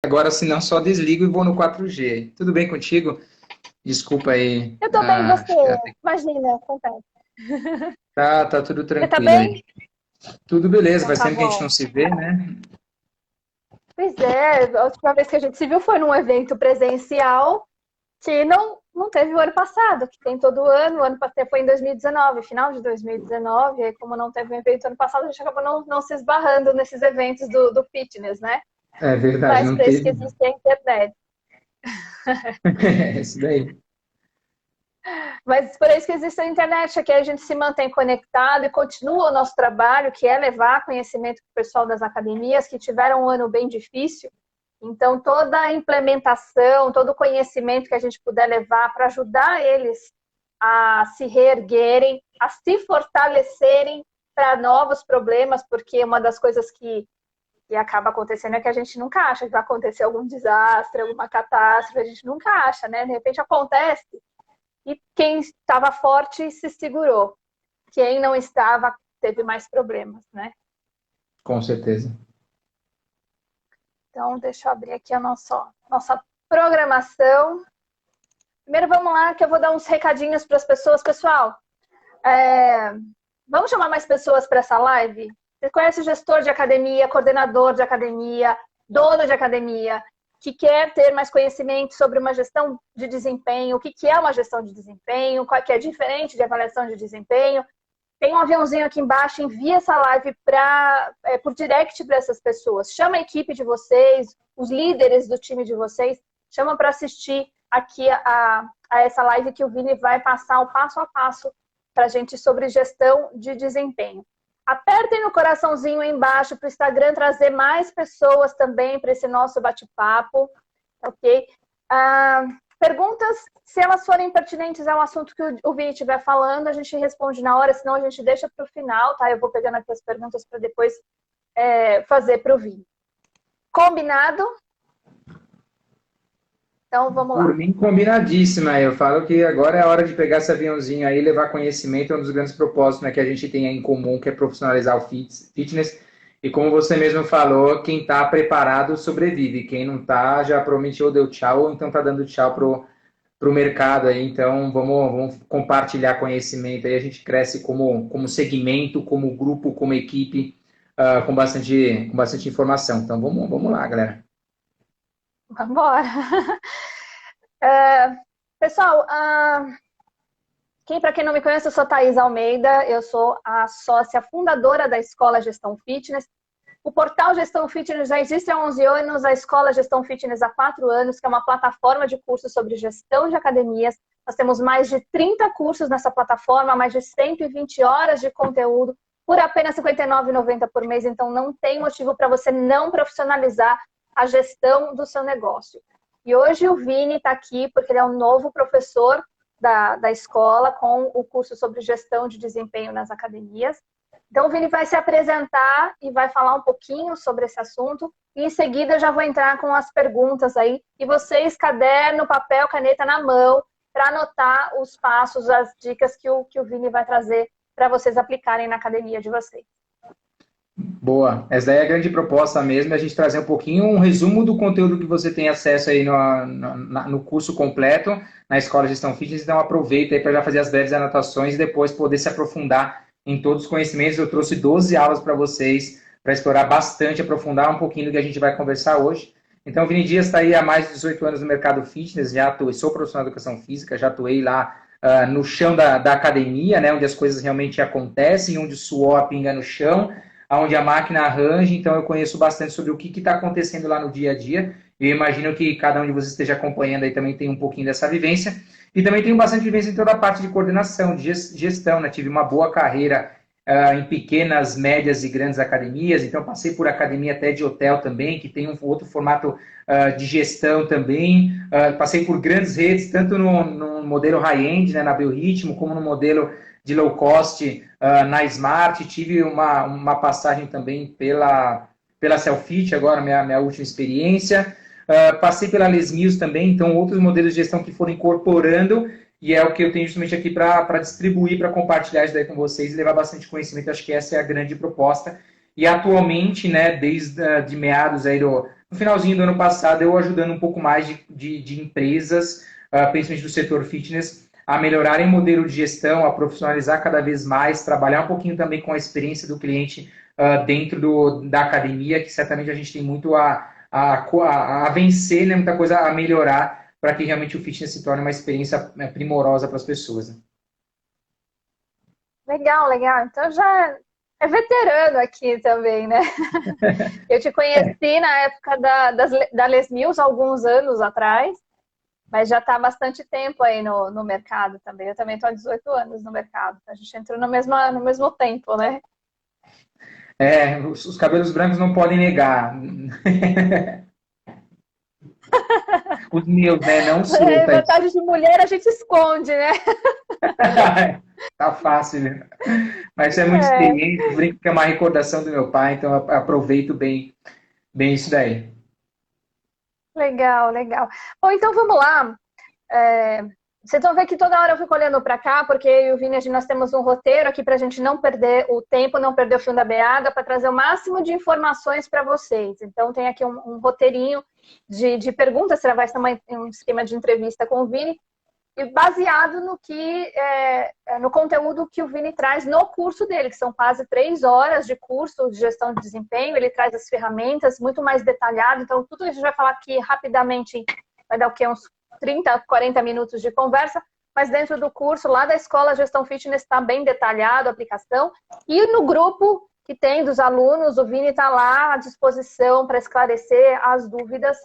Agora, se não, só desligo e vou no 4G. Tudo bem contigo? Desculpa aí. Eu tô bem, você? Acho que Imagina, acontece. tá tudo Você tá tranquilo aí. bem? Tudo beleza, Então faz tá tempo que a gente bom. não se vê, né? Pois é, a última vez que a gente se viu foi num evento presencial que não teve o ano passado, que tem todo ano. O ano passado foi em 2019, final de 2019. Aí, como não teve um evento ano passado, a gente acabou não se esbarrando nesses eventos do fitness, né? É verdade, Mas não para isso que teve. existe a internet. É isso daí. Mas por isso que existe a internet, aqui a gente se mantém conectado e continua o nosso trabalho, que é levar conhecimento para o pessoal das academias que tiveram um ano bem difícil. Então, toda a implementação, todo o conhecimento que a gente puder levar para ajudar eles a se reerguerem, a se fortalecerem para novos problemas, porque uma das coisas que acaba acontecendo é que a gente nunca acha que vai acontecer algum desastre, alguma catástrofe, a gente nunca acha, né? De repente acontece e quem estava forte se segurou. Quem não estava teve mais problemas, né? Com certeza. Então, deixa eu abrir aqui a nossa programação. Primeiro, vamos lá, que eu vou dar uns recadinhos para as pessoas. Pessoal, vamos chamar mais pessoas para essa live? Você conhece gestor de academia, coordenador de academia, dono de academia, que quer ter mais conhecimento sobre uma gestão de desempenho, o que é uma gestão de desempenho, qual que é diferente de avaliação de desempenho. Tem um aviãozinho aqui embaixo, envia essa live por direct para essas pessoas. Chama a equipe de vocês, os líderes do time de vocês, chama para assistir aqui a essa live que o Vini vai passar o passo a passo para a gente sobre gestão de desempenho. Apertem no coraçãozinho aí embaixo para o Instagram trazer mais pessoas também para esse nosso bate-papo, ok? Perguntas, se elas forem pertinentes ao assunto que o Vini estiver falando, a gente responde na hora, senão a gente deixa para o final, tá? Eu vou pegando aqui as perguntas para depois fazer para o Vini. Combinado? Então, vamos Por lá. mim, combinadíssima. Eu falo que agora é a hora de pegar esse aviãozinho aí e levar conhecimento. É um dos grandes propósitos, né, que a gente tem aí em comum, que é profissionalizar o fitness. E como você mesmo falou, quem está preparado sobrevive. Quem não está, já provavelmente ou deu tchau, ou então está dando tchau pro mercado aí. Então, vamos compartilhar conhecimento aí. A gente cresce como segmento, como grupo, como equipe, com bastante informação. Então, vamos lá, galera. Vamos embora. Pessoal, para quem não me conhece, eu sou Thaís Almeida, eu sou a sócia fundadora da Escola Gestão Fitness. O portal Gestão Fitness já existe há 11 anos, a Escola Gestão Fitness há 4 anos, que é uma plataforma de cursos sobre gestão de academias. Nós temos mais de 30 cursos nessa plataforma, mais de 120 horas de conteúdo, por apenas R$ 59,90 por mês. Então, não tem motivo para você não profissionalizar a gestão do seu negócio. E hoje o Vini está aqui porque ele é um novo professor da escola com o curso sobre gestão de desempenho nas academias. Então, o Vini vai se apresentar e vai falar um pouquinho sobre esse assunto. E em seguida, eu já vou entrar com as perguntas aí. E vocês, caderno, papel, caneta na mão, para anotar os passos, as dicas que o Vini vai trazer para vocês aplicarem na academia de vocês. Boa. Essa daí é a grande proposta mesmo, é a gente trazer um pouquinho, um resumo do conteúdo que você tem acesso aí no curso completo, na Escola de Gestão Fitness. Então, aproveita aí para já fazer as breves anotações e depois poder se aprofundar em todos os conhecimentos. Eu trouxe 12 aulas para vocês, para explorar bastante, aprofundar um pouquinho do que a gente vai conversar hoje. Então, o Vini Dias está aí há mais de 18 anos no mercado fitness, já atuei, sou profissional de educação física, já atuei lá no chão da academia, né, onde as coisas realmente acontecem, onde o suor pinga no chão, onde a máquina arranja. Então eu conheço bastante sobre o que está acontecendo lá no dia a dia. Eu imagino que cada um de vocês esteja acompanhando aí também tem um pouquinho dessa vivência. E também tenho bastante vivência em toda a parte de coordenação, de gestão, né? Tive uma boa carreira em pequenas, médias e grandes academias. Então passei por academia até de hotel também, que tem um outro formato de gestão também. Passei por grandes redes, tanto no modelo high-end, né, na Biorritmo, como no modelo de low cost na Smart. Tive uma passagem também pela Selfit, agora minha última experiência. Passei pela Les Mills também, então outros modelos de gestão que foram incorporando, e é o que eu tenho justamente aqui para distribuir, para compartilhar isso daí com vocês e levar bastante conhecimento. Acho que essa é a grande proposta. E atualmente, né, desde de meados aí do no finalzinho do ano passado, eu ajudando um pouco mais de empresas, principalmente do setor fitness, a melhorarem o modelo de gestão, a profissionalizar cada vez mais, trabalhar um pouquinho também com a experiência do cliente dentro da academia, que certamente a gente tem muito a vencer, né, muita coisa a melhorar para que realmente o fitness se torne uma experiência primorosa para as pessoas. Né? Legal, legal. Então já é veterano aqui também, né? Eu te conheci na época da Les Mills, alguns anos atrás, mas já está há bastante tempo aí no mercado também. Eu também estou há 18 anos no mercado. A gente entrou no mesmo tempo, né? Os cabelos brancos não podem negar. Os meus, né? Não soltas. Vontade de mulher a gente esconde, né? Tá fácil, né? Mas é muito experiente, brinco que é uma recordação do meu pai, então eu aproveito bem isso daí. Legal, legal. Bom, então vamos lá. Vocês vão ver que toda hora eu fico olhando para cá, porque eu e o Vini, nós temos um roteiro aqui para a gente não perder o tempo, não perder o fio da meada, para trazer o máximo de informações para vocês. Então, tem aqui um roteirinho de perguntas, será vai ser um esquema de entrevista com o Vini, e baseado no conteúdo que o Vini traz no curso dele, que são quase 3 horas de curso de gestão de desempenho. Ele traz as ferramentas muito mais detalhado. Então, tudo que a gente vai falar aqui rapidamente vai dar o quê? Uns 30, 40 minutos de conversa, mas dentro do curso, lá da Escola Gestão Fitness, está bem detalhado a aplicação. E no grupo que tem dos alunos, o Vini está lá à disposição para esclarecer as dúvidas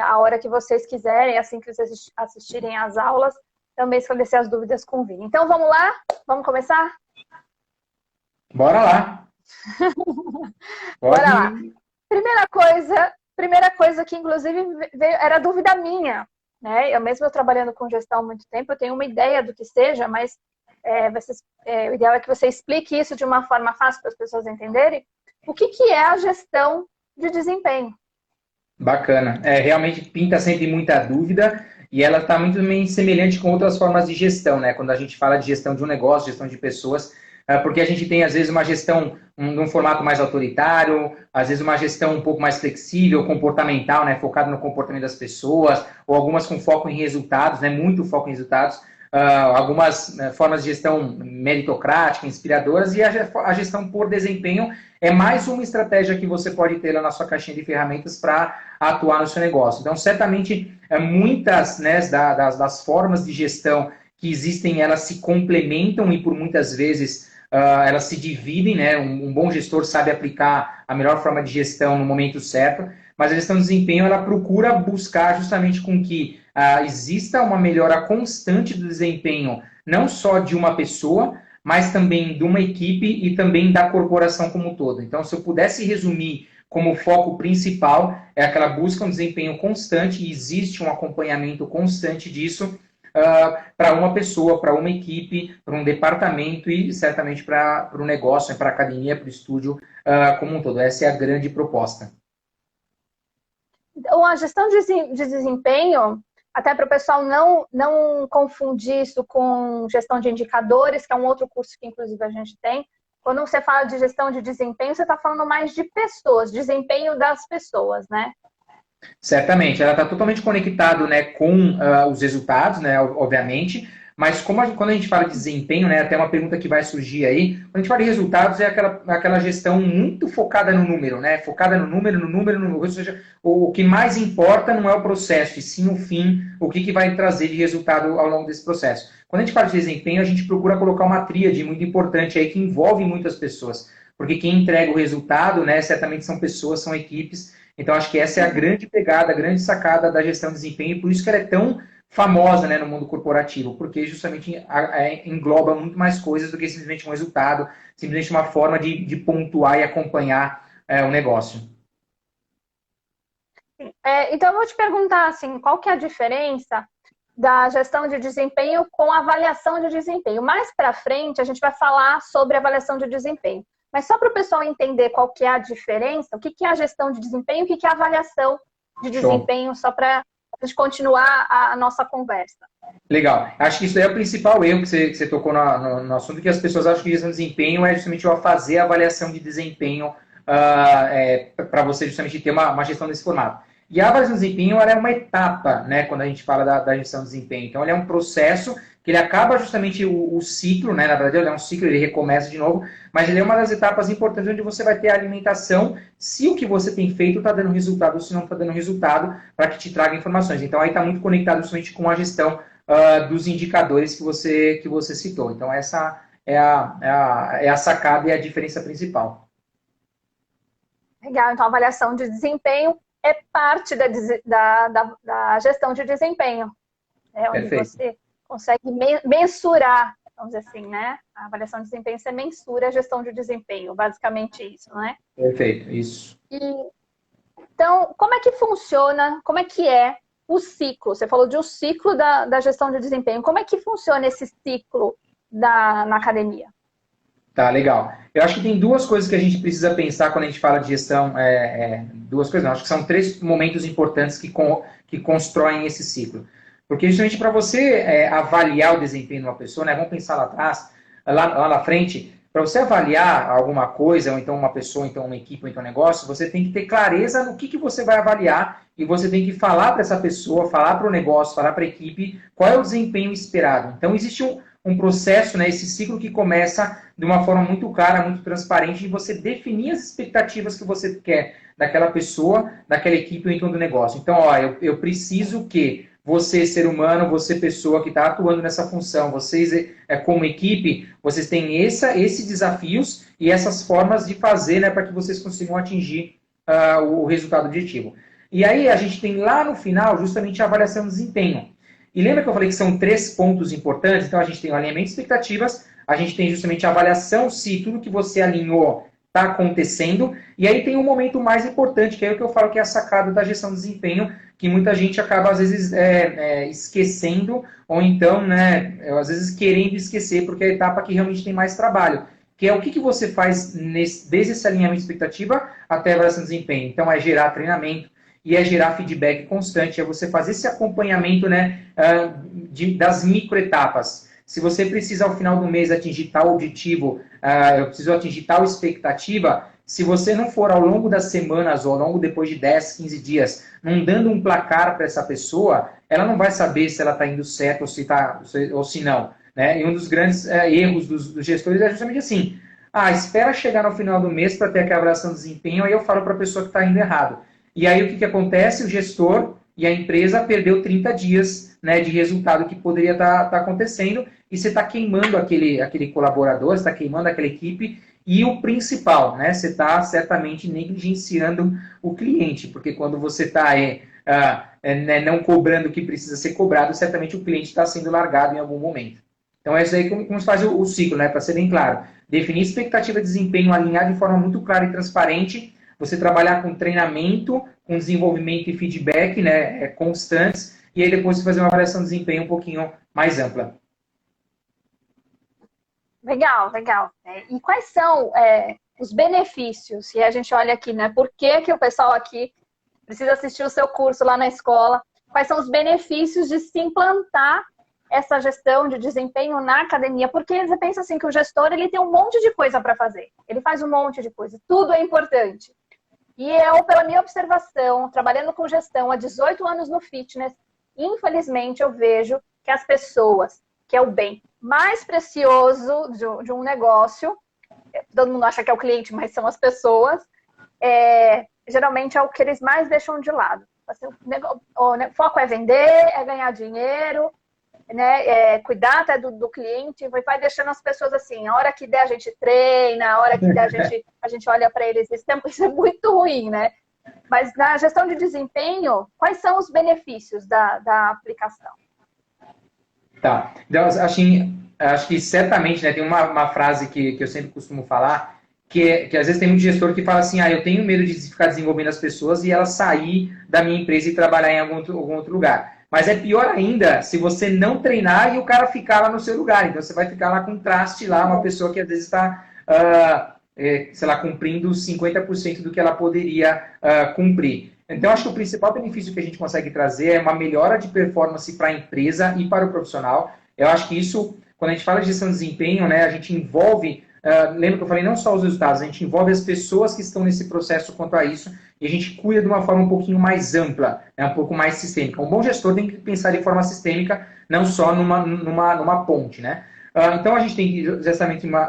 a hora que vocês quiserem, assim que vocês assistirem às aulas, também esclarecer as dúvidas com o Vini. Então, vamos lá? Vamos começar? Bora lá! Bora lá! Primeira coisa que, inclusive, era dúvida minha, né? Eu mesmo trabalhando com gestão há muito tempo, eu tenho uma ideia do que seja, mas o ideal é que você explique isso de uma forma fácil para as pessoas entenderem. O que é a gestão de desempenho? Bacana. Realmente pinta sempre muita dúvida e ela está muito bem semelhante com outras formas de gestão, né? Quando a gente fala de gestão de um negócio, gestão de pessoas, porque a gente tem, às vezes, uma gestão num formato mais autoritário, às vezes uma gestão um pouco mais flexível, comportamental, né? Focada no comportamento das pessoas, ou algumas com foco em resultados, né? Muito foco em resultados. Algumas formas de gestão meritocrática, inspiradoras, e a gestão por desempenho é mais uma estratégia que você pode ter lá na sua caixinha de ferramentas para atuar no seu negócio. Então, certamente, muitas, né, das formas de gestão que existem, elas se complementam e, por muitas vezes, elas se dividem, né? Um bom gestor sabe aplicar a melhor forma de gestão no momento certo, mas a gestão de desempenho, ela procura buscar justamente com que exista uma melhora constante do desempenho, não só de uma pessoa, mas também de uma equipe e também da corporação como um todo. Então, se eu pudesse resumir como foco principal, é aquela busca um desempenho constante e existe um acompanhamento constante disso para uma pessoa, para uma equipe, para um departamento e certamente para o negócio, para a academia, para o estúdio como um todo. Essa é a grande proposta. Então, a gestão de desempenho, até para o pessoal não confundir isso com gestão de indicadores, que é um outro curso que, inclusive, a gente tem. Quando você fala de gestão de desempenho, você está falando mais de pessoas, desempenho das pessoas, né? Certamente, ela está totalmente conectada, né, com os resultados, né, obviamente, mas quando a gente fala de desempenho, né, até uma pergunta que vai surgir aí, quando a gente fala de resultados, é aquela gestão muito focada no número, né, focada no número, ou seja, o que mais importa não é o processo, e sim o fim, o que vai trazer de resultado ao longo desse processo. Quando a gente fala de desempenho, a gente procura colocar uma tríade muito importante aí, que envolve muitas pessoas, porque quem entrega o resultado, né, certamente são pessoas, são equipes. Então, acho que essa é a grande pegada, a grande sacada da gestão de desempenho, e por isso que ela é tão famosa, né, no mundo corporativo, porque justamente engloba muito mais coisas do que simplesmente um resultado, simplesmente uma forma de pontuar e acompanhar o negócio. Então, eu vou te perguntar, assim, qual que é a diferença da gestão de desempenho com a avaliação de desempenho? Mais para frente, a gente vai falar sobre avaliação de desempenho. Mas só para o pessoal entender qual que é a diferença, o que é a gestão de desempenho, o que é a avaliação de desempenho, só para a gente continuar a nossa conversa. Legal. Acho que isso é o principal erro que você tocou no assunto, que as pessoas acham que gestão de desempenho é justamente fazer a avaliação de desempenho para você justamente ter uma gestão desse formato. E a avaliação de desempenho ela é uma etapa, né, quando a gente fala da gestão de desempenho. Então, ele é um processo que ele acaba justamente o ciclo, né, na verdade, ele é um ciclo, ele recomeça de novo, mas ele é uma das etapas importantes onde você vai ter a alimentação, se o que você tem feito está dando resultado ou se não está dando resultado, para que te traga informações. Então, aí está muito conectado justamente com a gestão dos indicadores que você citou. Então, essa é a sacada e a diferença principal. Legal, então a avaliação de desempenho é parte da gestão de desempenho, né? Onde Perfeito. você consegue mensurar, vamos dizer assim, né? A avaliação de desempenho, você mensura a gestão de desempenho, basicamente isso, né? Perfeito, isso. Então, como é que funciona, como é que é o ciclo? Você falou de um ciclo da gestão de desempenho. Como é que funciona esse ciclo na academia? Tá, legal. Eu acho que tem duas coisas que a gente precisa pensar quando a gente fala de gestão. Duas coisas, não. Acho que são três momentos importantes que constroem esse ciclo. Porque justamente para você avaliar o desempenho de uma pessoa, né, vamos pensar lá atrás, lá na frente, para você avaliar alguma coisa, ou então uma pessoa, ou então uma equipe, ou então um negócio, você tem que ter clareza no que você vai avaliar e você tem que falar para essa pessoa, falar para o negócio, falar para a equipe qual é o desempenho esperado. Então, existe um processo, né, esse ciclo que começa de uma forma muito clara, muito transparente, de você definir as expectativas que você quer daquela pessoa, daquela equipe ou então do negócio. Então, ó, eu preciso que você, ser humano, você, pessoa que está atuando nessa função, vocês, como equipe, vocês têm esses desafios e essas formas de fazer, né, para que vocês consigam atingir o resultado objetivo. E aí a gente tem lá no final justamente a avaliação de desempenho. E lembra que eu falei que são 3 pontos importantes? Então, a gente tem o alinhamento de expectativas, a gente tem justamente a avaliação se tudo que você alinhou está acontecendo, e aí tem um momento mais importante, que é o que eu falo que é a sacada da gestão de desempenho, que muita gente acaba, às vezes, esquecendo, ou então, né, às vezes, querendo esquecer, porque é a etapa que realmente tem mais trabalho, que é o que você faz desde esse alinhamento de expectativa até a avaliação de desempenho. Então, é gerar treinamento, e é gerar feedback constante, é você fazer esse acompanhamento, né, das microetapas. Se você precisa, ao final do mês, atingir tal objetivo, eu preciso atingir tal expectativa, se você não for ao longo das semanas ou ao longo depois de 10, 15 dias, não dando um placar para essa pessoa, ela não vai saber se ela está indo certo ou se não. Né? E um dos grandes erros dos gestores é justamente assim, espera chegar no final do mês para ter aquela avaliação de desempenho, aí eu falo para a pessoa que está indo errado. E aí o que acontece? O gestor e a empresa perdeu 30 dias, né, de resultado que poderia estar acontecendo e você está queimando aquele colaborador, você está queimando aquela equipe e o principal, né, você está certamente negligenciando o cliente, porque quando você está não cobrando o que precisa ser cobrado, certamente o cliente está sendo largado em algum momento. Então é isso aí como se faz o ciclo, né, para ser bem claro. Definir expectativa de desempenho, alinhar de forma muito clara e transparente, você trabalhar com treinamento, com desenvolvimento e feedback, né, constantes, e aí depois você fazer uma avaliação de desempenho um pouquinho mais ampla. Legal, legal. E quais são os benefícios? E a gente olha aqui, né? Por que o pessoal aqui precisa assistir o seu curso lá na escola? Quais são os benefícios de se implantar essa gestão de desempenho na academia? Porque você pensa assim que o gestor ele tem um monte de coisa para fazer. Ele faz um monte de coisa. Tudo é importante. E eu, pela minha observação, trabalhando com gestão há 18 anos no fitness, infelizmente eu vejo que as pessoas, que é o bem mais precioso de um negócio, todo mundo acha que é o cliente, mas são as pessoas, geralmente é o que eles mais deixam de lado. Assim, o foco é vender, é ganhar dinheiro, né, cuidar até do cliente, vai deixando as pessoas assim, a hora que der a gente treina, a hora que der a gente olha para eles, isso é muito ruim, né? Mas na gestão de desempenho, quais são os benefícios da aplicação? Tá, então acho que certamente, né, tem uma frase que eu sempre costumo falar, que às vezes tem muito gestor que fala assim, eu tenho medo de ficar desenvolvendo as pessoas e elas sair da minha empresa e trabalhar em algum outro lugar. Mas é pior ainda se você não treinar e o cara ficar lá no seu lugar. Então você vai ficar lá com um traste lá, uma pessoa que às vezes está, sei lá, cumprindo 50% do que ela poderia cumprir. Então acho que o principal benefício que a gente consegue trazer é uma melhora de performance para a empresa e para o profissional. Eu acho que isso, quando a gente fala de gestão de desempenho, né, a gente envolve lembra que eu falei, não só os resultados, a gente envolve as pessoas que estão nesse processo quanto a isso, e a gente cuida de uma forma um pouquinho mais ampla, né, um pouco mais sistêmica. Um bom gestor tem que pensar de forma sistêmica, não só numa ponte, né? Então, a gente tem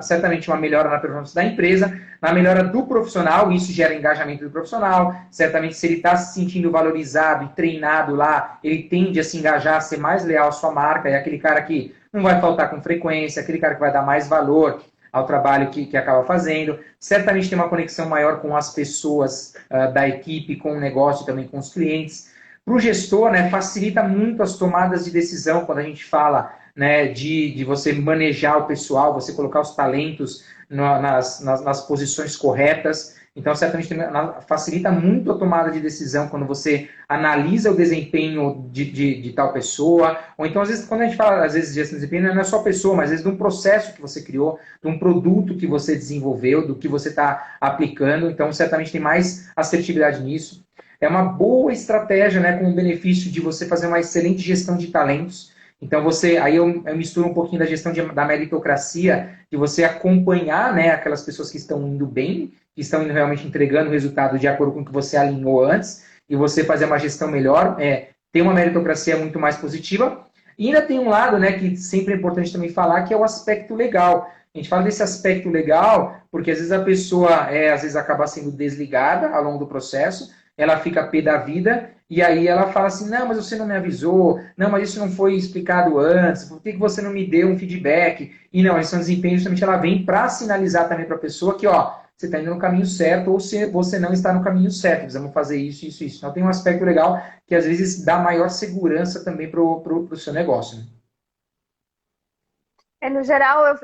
certamente uma melhora na performance da empresa, na melhora do profissional, isso gera engajamento do profissional, certamente se ele está se sentindo valorizado e treinado lá, ele tende a se engajar, a ser mais leal à sua marca, é aquele cara que não vai faltar com frequência, aquele cara que vai dar mais valor ao trabalho que acaba fazendo, certamente tem uma conexão maior com as pessoas da equipe, com o negócio e também com os clientes. Para o gestor, né, facilita muito as tomadas de decisão quando a gente fala, né, de você manejar o pessoal, você colocar os talentos nas posições corretas. Então, certamente facilita muito a tomada de decisão quando você analisa o desempenho de tal pessoa. Ou então, às vezes, quando a gente fala, às vezes, de gestão de desempenho, não é só a pessoa, mas às vezes de um processo que você criou, de um produto que você desenvolveu, do que você está aplicando. Então, certamente tem mais assertividade nisso. É uma boa estratégia, né, com o benefício de você fazer uma excelente gestão de talentos. Então, aí eu misturo um pouquinho da gestão da meritocracia, de você acompanhar, né, aquelas pessoas que estão indo bem, que estão indo realmente entregando o resultado de acordo com o que você alinhou antes, e você fazer uma gestão melhor, ter uma meritocracia muito mais positiva. E ainda tem um lado, né, que sempre é importante também falar, que é o aspecto legal. A gente fala desse aspecto legal porque às vezes a pessoa às vezes acaba sendo desligada ao longo do processo, ela fica pé da vida, e aí ela fala assim, não, mas você não me avisou, não, mas isso não foi explicado antes, por que você não me deu um feedback? E não, esse desempenho justamente ela vem para sinalizar também para a pessoa que, ó, você está indo no caminho certo ou se você não está no caminho certo, precisamos fazer isso, isso, isso. Então tem um aspecto legal que às vezes dá maior segurança também para o seu negócio, né? No geral,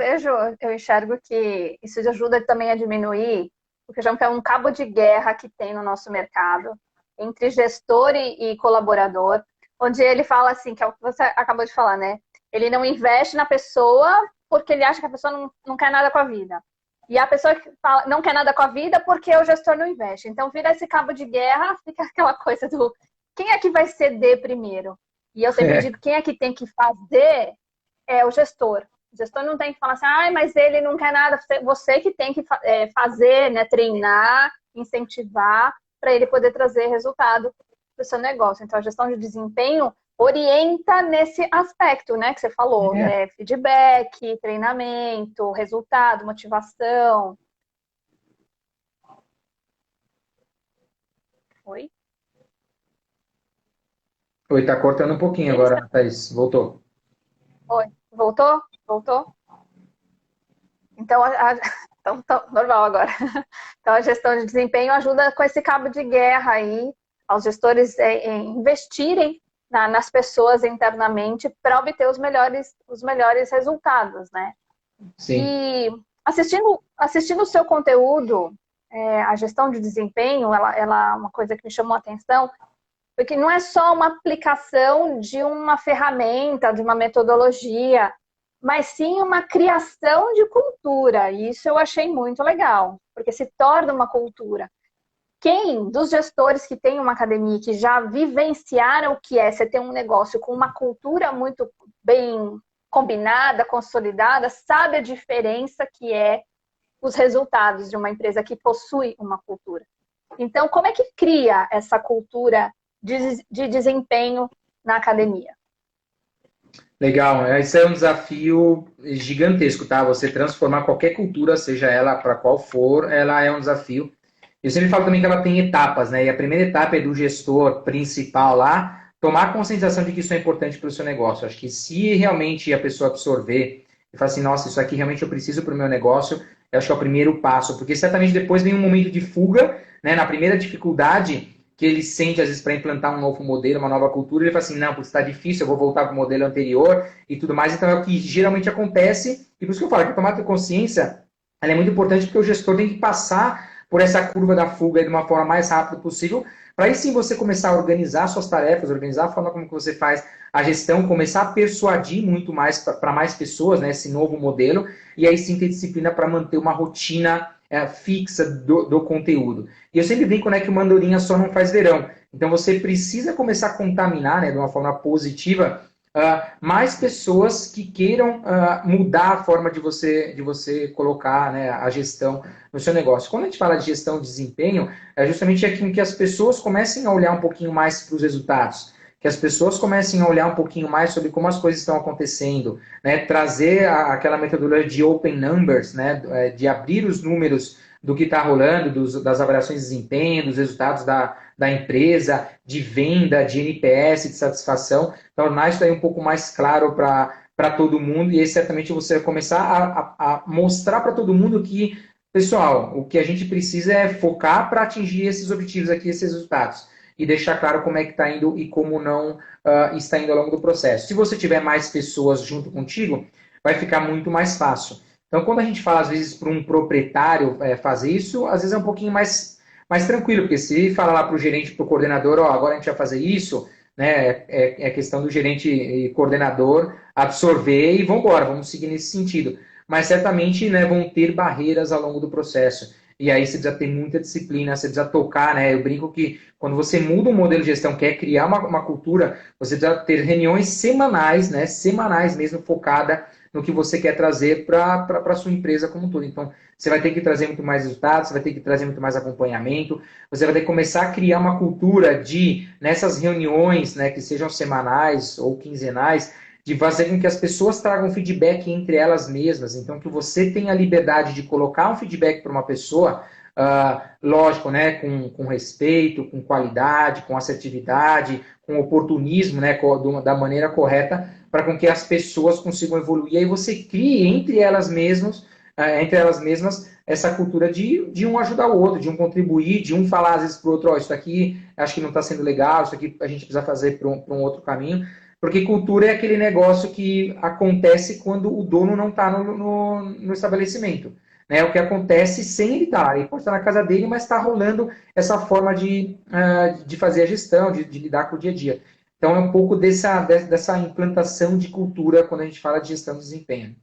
eu enxergo que isso ajuda também a diminuir, porque já é um cabo de guerra que tem no nosso mercado, entre gestor e colaborador, onde ele fala assim, que é o que você acabou de falar, né? Ele não investe na pessoa porque ele acha que a pessoa não quer nada com a vida. E a pessoa que fala, não quer nada com a vida porque o gestor não investe. Então, vira esse cabo de guerra, fica aquela coisa do quem é que vai ceder primeiro? E eu sempre digo, quem é que tem que fazer é o gestor. O gestor não tem que falar assim, mas ele não quer nada. Você que tem que fazer, né, treinar, incentivar, para ele poder trazer resultado para o seu negócio. Então, a gestão de desempenho orienta nesse aspecto, né, que você falou. Feedback, treinamento, resultado, motivação. Oi? Oi, tá cortando um pouquinho agora, Thaís. Voltou. Oi, voltou? Voltou? Então, então, normal agora. Então, a gestão de desempenho ajuda com esse cabo de guerra aí, aos gestores investirem nas pessoas internamente para obter os melhores resultados, né? Sim. E assistindo o seu conteúdo, a gestão de desempenho, ela é uma coisa que me chamou a atenção, porque não é só uma aplicação de uma ferramenta, de uma metodologia, mas sim uma criação de cultura. E isso eu achei muito legal, porque se torna uma cultura. Quem dos gestores que tem uma academia, que já vivenciaram o que é você ter um negócio com uma cultura muito bem combinada, consolidada, sabe a diferença que é os resultados de uma empresa que possui uma cultura. Então, como é que cria essa cultura de desempenho na academia? Legal, esse é um desafio gigantesco, tá? Você transformar qualquer cultura, seja ela para qual for, ela é um desafio. Eu sempre falo também que ela tem etapas, né? E a primeira etapa é do gestor principal lá, tomar conscientização de que isso é importante para o seu negócio. Acho que se realmente a pessoa absorver e falar assim, nossa, isso aqui realmente eu preciso para o meu negócio, eu acho que é o primeiro passo, porque certamente depois vem um momento de fuga, né? Na primeira dificuldade que ele sente, às vezes, para implantar um novo modelo, uma nova cultura, ele fala assim, não, porque está difícil, eu vou voltar para o modelo anterior e tudo mais. Então, é o que geralmente acontece, e por isso que eu falo que a tomada de consciência ela é muito importante, porque o gestor tem que passar por essa curva da fuga de uma forma mais rápida possível, para aí sim você começar a organizar suas tarefas, organizar a forma como que você faz a gestão, começar a persuadir muito mais para mais pessoas, né, esse novo modelo, e aí sim ter disciplina para manter uma rotina fixa do conteúdo. E eu sempre brinco, né, que uma andorinha só não faz verão. Então você precisa começar a contaminar, né, de uma forma positiva mais pessoas que queiram mudar a forma de você colocar, né, a gestão no seu negócio. Quando a gente fala de gestão de desempenho, é justamente aquilo que as pessoas comecem a olhar um pouquinho mais para os resultados, que as pessoas comecem a olhar um pouquinho mais sobre como as coisas estão acontecendo, né, trazer aquela metodologia de open numbers, né, de abrir os números do que está rolando, das avaliações de desempenho, dos resultados da empresa, de venda, de NPS, de satisfação, tornar isso aí um pouco mais claro para todo mundo, e aí certamente você vai começar a mostrar para todo mundo que, pessoal, o que a gente precisa é focar para atingir esses objetivos aqui, esses resultados, e deixar claro como é que está indo e como não está indo ao longo do processo. Se você tiver mais pessoas junto contigo, vai ficar muito mais fácil. Então, quando a gente fala, às vezes, para um proprietário fazer isso, às vezes é um pouquinho mais tranquilo, porque se falar lá para o gerente, para o coordenador, ó, agora a gente vai fazer isso, né, é questão do gerente e coordenador absorver e vamos embora, vamos seguir nesse sentido. Mas certamente, né, vão ter barreiras ao longo do processo. E aí você precisa ter muita disciplina, você precisa tocar, né? Eu brinco que quando você muda um modelo de gestão, quer criar uma cultura, você precisa ter reuniões semanais, né? Semanais mesmo, focada no que você quer trazer para a sua empresa como um todo. Então, você vai ter que trazer muito mais resultados, você vai ter que trazer muito mais acompanhamento, você vai ter que começar a criar uma cultura de, nessas reuniões, né, que sejam semanais ou quinzenais, de fazer com que as pessoas tragam feedback entre elas mesmas. Então, que você tenha a liberdade de colocar um feedback para uma pessoa, lógico, né, com respeito, com qualidade, com assertividade, com oportunismo, né, da maneira correta, para com que as pessoas consigam evoluir. E aí você crie entre elas mesmas, essa cultura de um ajudar o outro, de um contribuir, de um falar às vezes para o outro, ó, isso aqui acho que não está sendo legal, isso aqui a gente precisa fazer para um outro caminho. Porque cultura é aquele negócio que acontece quando o dono não está no estabelecimento. Né? O que acontece sem ele estar. Ele pode estar na casa dele, mas está rolando essa forma de fazer a gestão, de lidar com o dia a dia. Então, é um pouco dessa implantação de cultura quando a gente fala de gestão de desempenho.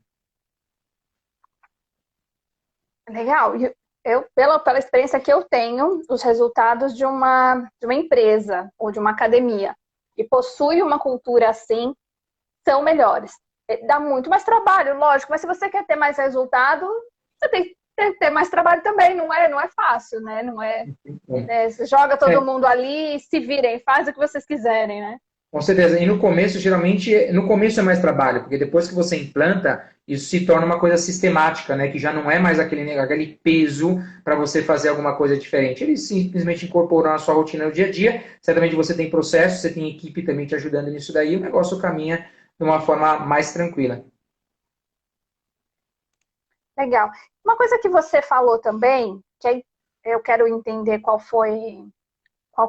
Legal. Pela experiência que eu tenho, os resultados de uma empresa ou de uma academia que possui uma cultura assim são melhores. Dá muito mais trabalho, lógico, mas se você quer ter mais resultado, você tem que ter mais trabalho também, não é fácil, né? Não é, você joga todo mundo ali e se virem, faz o que vocês quiserem, né? Com certeza. E no começo, geralmente, no começo é mais trabalho, porque depois que você implanta, isso se torna uma coisa sistemática, né? Que já não é mais aquele peso para você fazer alguma coisa diferente. Ele simplesmente incorporou na sua rotina no dia a dia. Certamente você tem processo, você tem equipe também te ajudando nisso daí, o negócio caminha de uma forma mais tranquila. Legal. Uma coisa que você falou também, que aí eu quero entender qual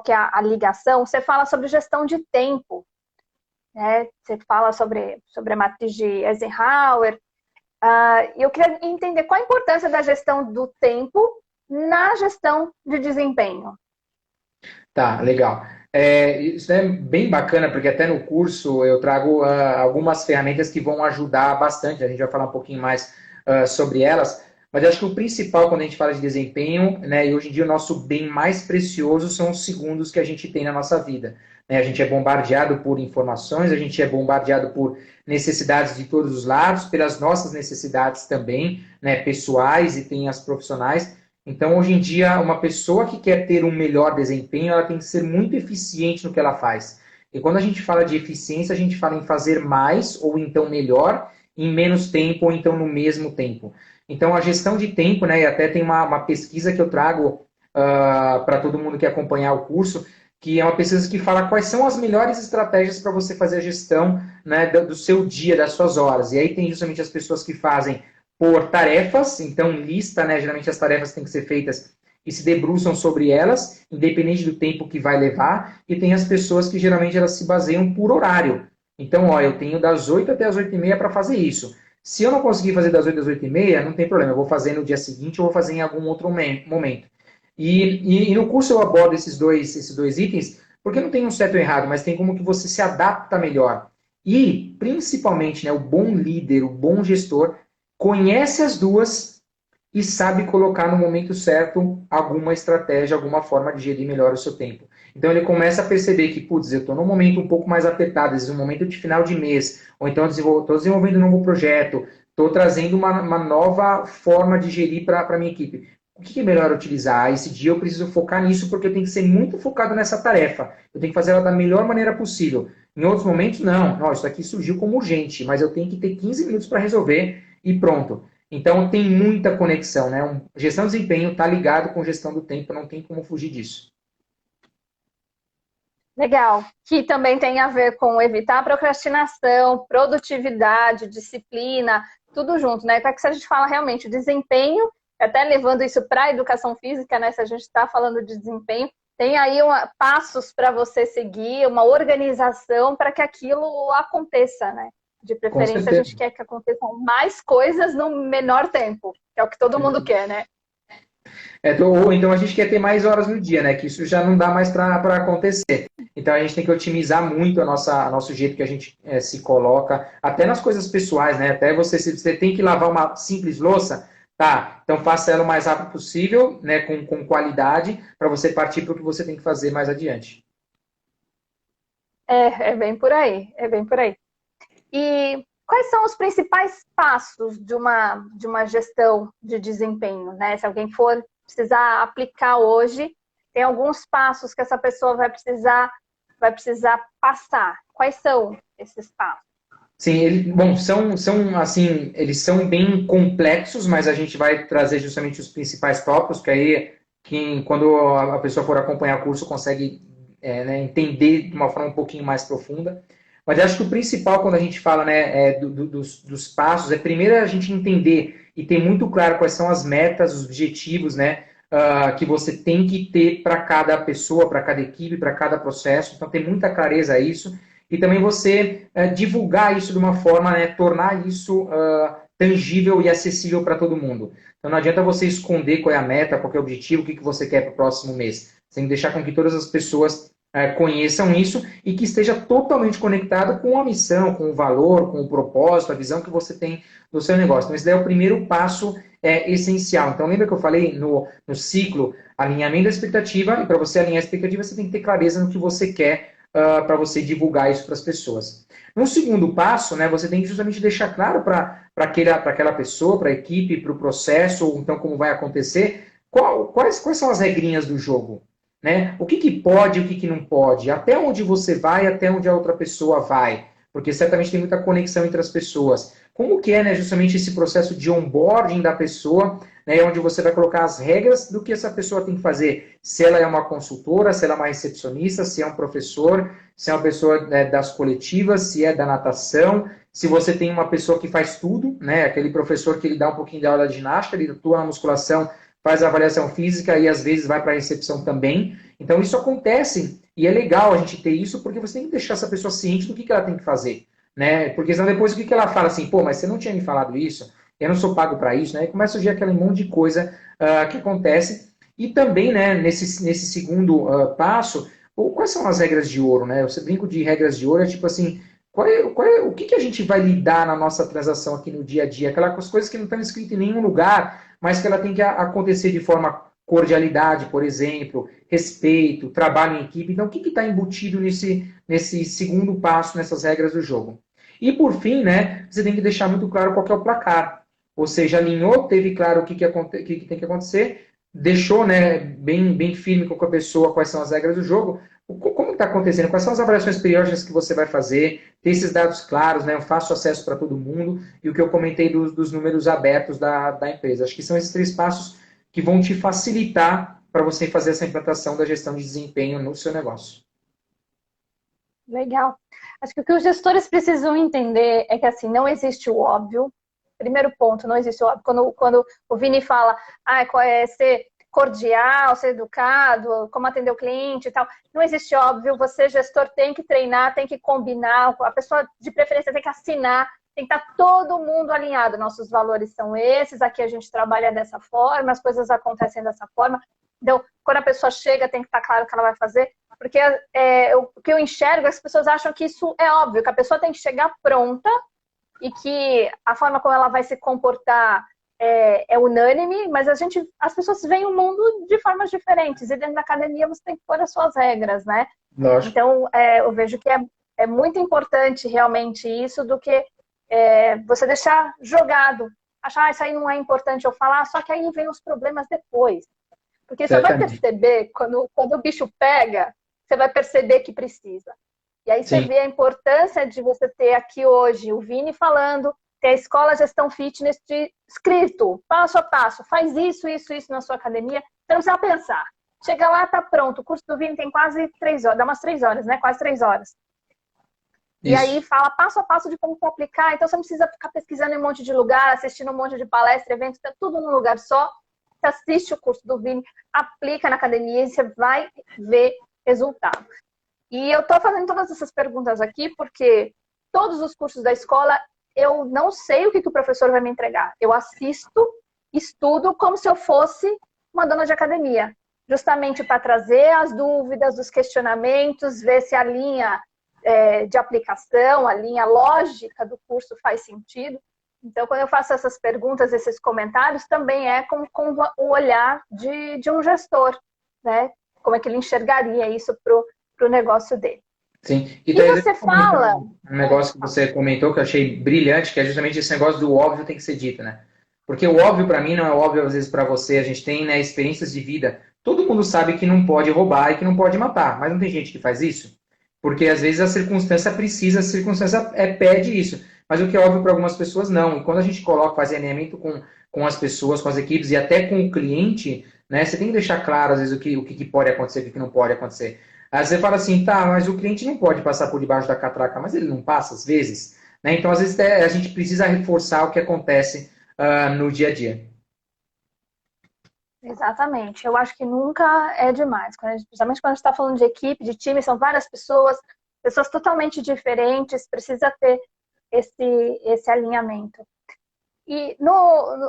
que é a ligação, você fala sobre gestão de tempo, né? Você fala sobre a matriz de Eisenhower. E eu queria entender qual a importância da gestão do tempo na gestão de desempenho. Tá, legal. Isso é bem bacana, porque até no curso eu trago algumas ferramentas que vão ajudar bastante. A gente vai falar um pouquinho mais sobre elas. Mas eu acho que o principal quando a gente fala de desempenho, né, e hoje em dia o nosso bem mais precioso são os segundos que a gente tem na nossa vida. Né? A gente é bombardeado por informações, a gente é bombardeado por necessidades de todos os lados, pelas nossas necessidades também, né, pessoais e tem as profissionais. Então, hoje em dia, uma pessoa que quer ter um melhor desempenho, ela tem que ser muito eficiente no que ela faz. E quando a gente fala de eficiência, a gente fala em fazer mais ou então melhor em menos tempo ou então no mesmo tempo. Então, a gestão de tempo, né, e até tem uma pesquisa que eu trago para todo mundo que acompanhar o curso, que é uma pesquisa que fala quais são as melhores estratégias para você fazer a gestão, né, do seu dia, das suas horas. E aí tem justamente as pessoas que fazem por tarefas, então lista, né, geralmente as tarefas têm que ser feitas e se debruçam sobre elas, independente do tempo que vai levar, e tem as pessoas que geralmente elas se baseiam por horário. Então, ó, eu tenho das 8 até as 8h30 para fazer isso. Se eu não conseguir fazer das 8 às 8h30, não tem problema, eu vou fazer no dia seguinte ou vou fazer em algum outro momento. E no curso eu abordo esses dois itens, porque não tem um certo ou errado, mas tem como que você se adapta melhor. E, principalmente, né, o bom líder, o bom gestor, conhece as duas e sabe colocar no momento certo alguma estratégia, alguma forma de gerir melhor o seu tempo. Então ele começa a perceber que, putz, eu estou num momento um pouco mais apertado, às vezes um momento de final de mês, ou então estou desenvolvendo um novo projeto, estou trazendo uma nova forma de gerir para a minha equipe. O que é melhor utilizar? Esse dia eu preciso focar nisso porque eu tenho que ser muito focado nessa tarefa. Eu tenho que fazer ela da melhor maneira possível. Em outros momentos, não, isso aqui surgiu como urgente, mas eu tenho que ter 15 minutos para resolver e pronto. Então tem muita conexão, né? Gestão de desempenho está ligado com gestão do tempo, não tem como fugir disso. Legal. Que também tem a ver com evitar a procrastinação, produtividade, disciplina, tudo junto, né? Para que se a gente fala realmente desempenho, até levando isso para a educação física, né? Se a gente está falando de desempenho, tem aí passos para você seguir, uma organização para que aquilo aconteça, né? De Com preferência, a certeza. gente quer que aconteçam mais coisas no menor tempo, que é o que todo mundo quer, né? Ou então a gente quer ter mais horas no dia, né? Que isso já não dá mais para acontecer. Então a gente tem que otimizar muito nosso jeito que a gente se coloca, até nas coisas pessoais, né? Até você tem que lavar uma simples louça, tá? Então faça ela o mais rápido possível, né? Com qualidade, para você partir para o que você tem que fazer mais adiante. É bem por aí, é bem por aí. E quais são os principais passos de uma gestão de desempenho, né? Se alguém for precisar aplicar hoje, tem alguns passos que essa pessoa vai precisar passar. Quais são esses passos? Sim, bom, assim, eles são bem complexos, mas a gente vai trazer justamente os principais tópicos, que aí, quando a pessoa for acompanhar o curso, consegue né, entender de uma forma um pouquinho mais profunda. Mas eu acho que o principal, quando a gente fala né, dos passos, é primeiro a gente entender e ter muito claro quais são as metas, os objetivos, né, que você tem que ter para cada pessoa, para cada equipe, para cada processo. Então, ter muita clareza a isso e também você divulgar isso de uma forma, né, tornar isso tangível e acessível para todo mundo. Então não adianta você esconder qual é a meta, qual é o objetivo, o que você quer para o próximo mês. Você tem que deixar com que todas as pessoas conheçam isso e que esteja totalmente conectado com a missão, com o valor, com o propósito, a visão que você tem do seu negócio. Então esse daí é o primeiro passo essencial. Então lembra que eu falei no ciclo alinhamento da expectativa, e para você alinhar a expectativa você tem que ter clareza no que você quer para você divulgar isso para as pessoas. No segundo passo, né, você tem que justamente deixar claro para aquela pessoa, para a equipe, para o processo, ou então como vai acontecer, quais são as regrinhas do jogo. Né? O que pode e o que não pode, até onde você vai, até onde a outra pessoa vai, porque certamente tem muita conexão entre as pessoas. Como que é né, justamente esse processo de onboarding da pessoa, né, onde você vai colocar as regras do que essa pessoa tem que fazer, se ela é uma consultora, se ela é uma recepcionista, se é um professor, se é uma pessoa né, das coletivas, se é da natação, se você tem uma pessoa que faz tudo, né, aquele professor que ele dá um pouquinho de aula de ginástica, ele atua na musculação, faz a avaliação física e às vezes vai para a recepção também. Então isso acontece e é legal a gente ter isso porque você tem que deixar essa pessoa ciente do que ela tem que fazer. Né? Porque senão depois o que ela fala assim, pô, mas você não tinha me falado isso, eu não sou pago para isso, né? E começa a surgir aquele monte de coisa que acontece. E também, né, nesse segundo passo, quais são as regras de ouro, né? Eu brinco de regras de ouro, é tipo assim, o que a gente vai lidar na nossa transação aqui no dia a dia? Aquelas coisas que não estão escritas em nenhum lugar, mas que ela tem que acontecer de forma cordialidade, por exemplo, respeito, trabalho em equipe. Então, o que está embutido nesse segundo passo, nessas regras do jogo? E por fim, né, você tem que deixar muito claro qual é o placar. Ou seja, alinhou, teve claro o que tem que acontecer, deixou né, bem firme com a pessoa quais são as regras do jogo. Como está acontecendo? Quais são as avaliações periódicas que você vai fazer? Ter esses dados claros, né, um fácil acesso para todo mundo e o que eu comentei dos números abertos da empresa. Acho que são esses 3 passos que vão te facilitar para você fazer essa implantação da gestão de desempenho no seu negócio. Legal. Acho que o que os gestores precisam entender é que, assim, não existe o óbvio. Primeiro ponto, não existe o óbvio. Quando o Vini fala, ser cordial, ser educado, como atender o cliente e tal, não existe óbvio. Você, gestor, tem que treinar, tem que combinar, a pessoa de preferência tem que assinar, tem que estar todo mundo alinhado. Nossos valores são esses, aqui a gente trabalha dessa forma, as coisas acontecem dessa forma. Então, quando a pessoa chega, tem que estar claro o que ela vai fazer. Porque o que eu enxergo, as pessoas acham que isso é óbvio, que a pessoa tem que chegar pronta e que a forma como ela vai se comportar é unânime, mas as pessoas veem o mundo de formas diferentes, e dentro da academia você tem que pôr as suas regras, né? Lógico. Então, eu vejo que é muito importante realmente isso, do que você deixar jogado. Achar, isso aí não é importante eu falar, só que aí vem os problemas depois. Porque você vai Certamente. perceber, quando o bicho pega, você vai perceber que precisa. E aí você Sim. vê a importância de você ter aqui hoje o Vini falando, ter a Escola Gestão Fitness escrito, passo a passo, faz isso, isso, isso na sua academia, você não precisa pensar. Chega lá, tá pronto. O curso do Vini tem quase 3 horas, dá umas 3 horas, né? Quase 3 horas. E aí Isso. fala passo a passo de como aplicar, então você não precisa ficar pesquisando em um monte de lugar, assistindo um monte de palestra, eventos, tá tudo num lugar só. Você assiste o curso do Vini, aplica na academia e você vai ver resultado. E eu estou fazendo todas essas perguntas aqui porque todos os cursos da escola, eu não sei o que o professor vai me entregar. Eu assisto, estudo como se eu fosse uma dona de academia, justamente para trazer as dúvidas, os questionamentos, ver se a linha de aplicação, a linha lógica do curso faz sentido. Então, quando eu faço essas perguntas, esses comentários, também é com o olhar de um gestor, né? Como é que ele enxergaria isso para o negócio dele. Sim. E Thaís, você fala... um negócio que você comentou que eu achei brilhante, que é justamente esse negócio do óbvio tem que ser dito, né? Porque o óbvio para mim não é óbvio às vezes para você. A gente tem, né, experiências de vida. Todo mundo sabe que não pode roubar e que não pode matar, mas não tem gente que faz isso? Porque às vezes a circunstância precisa, a circunstância pede isso. Mas o que é óbvio para algumas pessoas, não. E quando a gente faz alinhamento com as pessoas, com as equipes e até com o cliente, né, você tem que deixar claro, às vezes, o que pode acontecer e o que não pode acontecer. Aí você fala assim, tá, mas o cliente não pode passar por debaixo da catraca, mas ele não passa às vezes, né? Então, às vezes, a gente precisa reforçar o que acontece no dia a dia. Exatamente. Eu acho que nunca é demais. Principalmente quando a gente está falando de equipe, de time, são várias pessoas totalmente diferentes, precisa ter esse alinhamento. E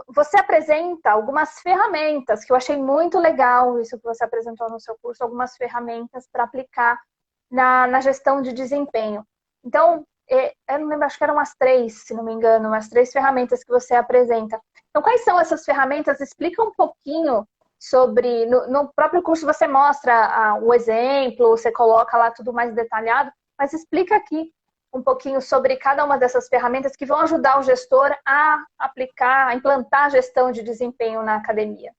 você apresenta algumas ferramentas, que eu achei muito legal isso que você apresentou no seu curso, algumas ferramentas para aplicar na gestão de desempenho. Então, eu não lembro, acho que eram as 3, se não me engano, as 3 ferramentas que você apresenta. Então, quais são essas ferramentas? Explica um pouquinho sobre... No próprio curso você mostra o exemplo, você coloca lá tudo mais detalhado, mas explica aqui um pouquinho sobre cada uma dessas ferramentas que vão ajudar o gestor a aplicar, a implantar a gestão de desempenho na academia.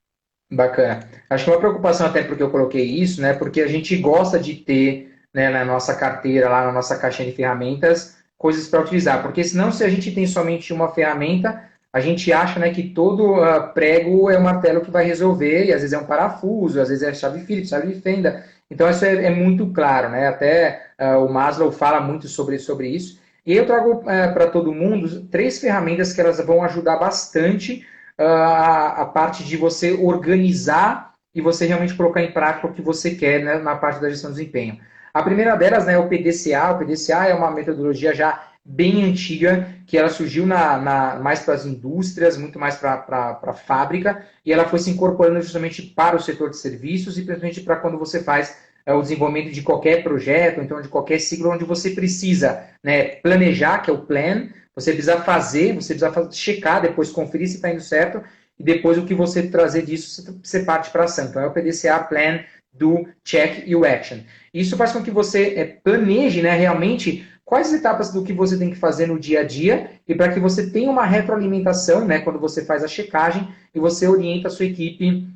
Bacana. Acho que uma preocupação até porque eu coloquei isso, né? Porque a gente gosta de ter, né, na nossa carteira, lá na nossa caixinha de ferramentas, coisas para utilizar. Porque senão, se a gente tem somente uma ferramenta, a gente acha, né, que todo prego é um martelo que vai resolver, e às vezes é um parafuso, às vezes é chave Phillips, chave de fenda. Então, isso é muito claro, né? Até o Maslow fala muito sobre isso. E eu trago para todo mundo 3 ferramentas que elas vão ajudar bastante a parte de você organizar e você realmente colocar em prática o que você quer, né, na parte da gestão de desempenho. A primeira delas, né, é o PDCA. O PDCA é uma metodologia já bem antiga, que ela surgiu mais para as indústrias, muito mais para a fábrica, e ela foi se incorporando justamente para o setor de serviços e principalmente para quando você faz o desenvolvimento de qualquer projeto, então de qualquer ciclo onde você precisa, né, planejar, que é o plan, você precisa fazer, você precisa checar, depois conferir se está indo certo, e depois o que você trazer disso, você parte para a ação. Então é o PDCA, Plan, Do, Check e o Action. Isso faz com que você planeje, né, realmente quais etapas do que você tem que fazer no dia a dia e para que você tenha uma retroalimentação, né, quando você faz a checagem e você orienta a sua equipe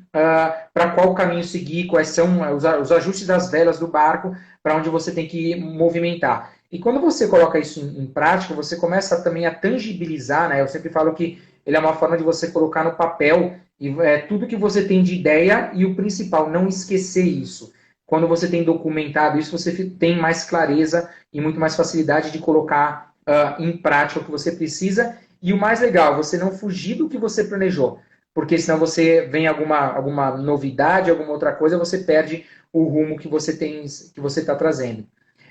para qual caminho seguir, quais são os ajustes das velas do barco, para onde você tem que movimentar. E quando você coloca isso em prática, você começa também a tangibilizar, né? Eu sempre falo que ele é uma forma de você colocar no papel tudo que você tem de ideia e o principal, não esquecer isso. Quando você tem documentado isso, você tem mais clareza e muito mais facilidade de colocar em prática o que você precisa. E o mais legal, você não fugir do que você planejou. Porque senão você vem alguma novidade, alguma outra coisa, você perde o rumo que você está trazendo.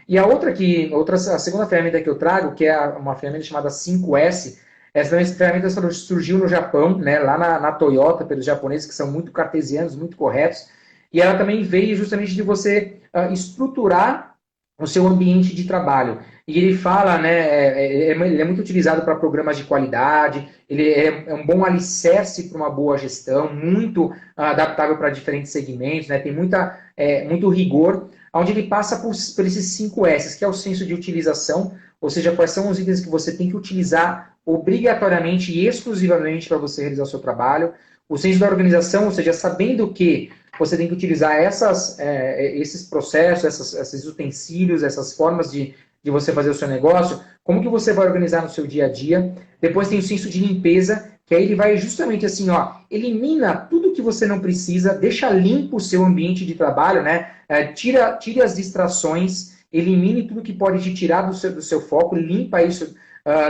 E a segunda ferramenta que eu trago, que é uma ferramenta chamada 5S, essa ferramenta surgiu no Japão, né, lá na Toyota, pelos japoneses que são muito cartesianos, muito corretos, e ela também veio justamente de você estruturar o seu ambiente de trabalho. e ele fala, né, ele é muito utilizado para programas de qualidade, ele é um bom alicerce para uma boa gestão, muito adaptável para diferentes segmentos, né, tem muito rigor, onde ele passa por esses 5 S's, que é o senso de utilização, ou seja, quais são os itens que você tem que utilizar obrigatoriamente e exclusivamente para você realizar o seu trabalho, o senso da organização, ou seja, sabendo que você tem que utilizar esses processos, esses utensílios, essas formas de você fazer o seu negócio, como que você vai organizar no seu dia a dia. Depois tem o senso de limpeza, que aí ele vai justamente assim, ó, elimina tudo que você não precisa, deixa limpo o seu ambiente de trabalho, né? Tire as distrações, elimine tudo que pode te tirar do seu foco, limpa isso